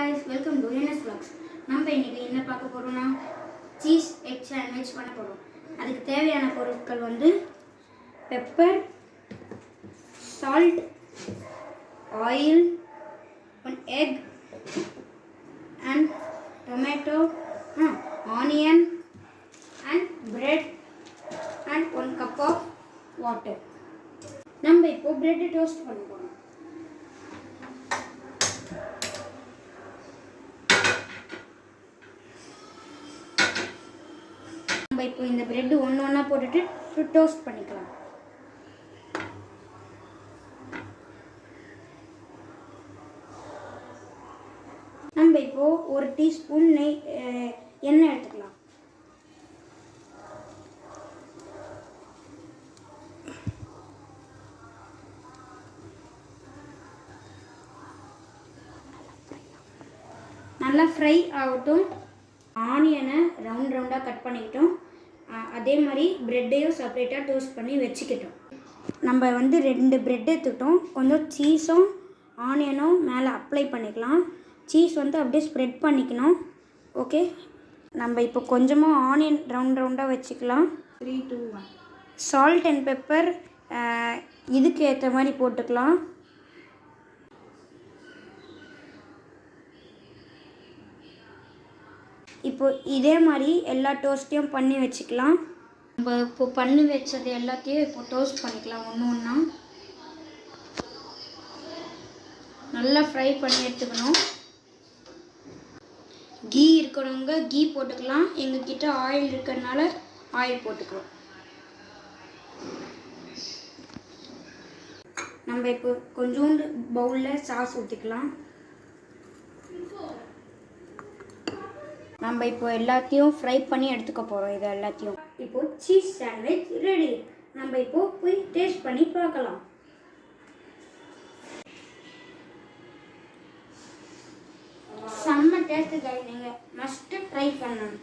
guys, welcome to NS Vlogs. நம்ம இன்னைக்கு என்ன பார்க்க போறோம்னா சீஸ் எக் சாண்ட்விச் பண்ண போறோம். அதுக்கு தேவையான பொருட்கள் வந்து pepper, salt, oil, one egg and tomato, onion and bread and 1 cup of water. நம்ம இப்போ bread toast பண்ண போறோம். நம்ம இப்போ இந்த பிரெட் ஒண்ணா போட்டுட்டு டோஸ்ட் பண்ணிக்கலாம். நம்ம இப்போ 1 டீஸ்பூன் எண்ணெய் எடுத்துக்கலாம். நல்லா ஃப்ரை ஆகட்டும். ஆனியனை ரவுண்டாக கட் பண்ணிக்கிட்டோம். அதே மாதிரி ப்ரெட்டையும் செப்பரேட்டாக டோஸ்ட் பண்ணி வச்சுக்கிட்டோம். நம்ம வந்து 2 ப்ரெட் எடுத்துக்கிட்டோம். கொஞ்சம் சீஸும் ஆனியனும் மேலே அப்ளை பண்ணிக்கலாம். சீஸ் வந்து அப்படியே ஸ்ப்ரெட் பண்ணிக்கணும். ஓகே, நம்ம இப்போ கொஞ்சமாக ஆனியன் ரவுண்டாக வச்சுக்கலாம். 3, 2, 1. சால்ட் அண்ட் பெப்பர் இதுக்கு ஏற்ற மாதிரி போட்டுக்கலாம். இப்போ இதே மாதிரி எல்லா டோஸ்ட்டையும் பண்ணி வச்சுக்கலாம். நம்ம இப்போ பண்ணி வச்சது எல்லாத்தையும் இப்போ டோஸ்ட் பண்ணிக்கலாம் ஒன்றா. நல்லா ஃப்ரை பண்ணி எடுத்துக்கணும். கீ இருக்கிறவங்க கீ போட்டுக்கலாம். எங்ககிட்ட ஆயில் இருக்கிறதுனால ஆயில் போட்டுக்கிறோம். நம்ம இப்போ கொஞ்சோண்டு பவுலில் சாஸ் ஊற்றிக்கலாம். நம்ம இப்போ எல்லாத்தையும் ஃப்ரை பண்ணி எடுத்துக்க போகிறோம். இது எல்லாத்தையும் இப்போ சீஸ் சாண்ட்விச் ரெடி. நம்ம இப்போ போய் டேஸ்ட் பண்ணி பார்க்கலாம். செம்ம டேஸ்ட் guys, நீங்கள் மஸ்ட் ட்ரை பண்ணணும்.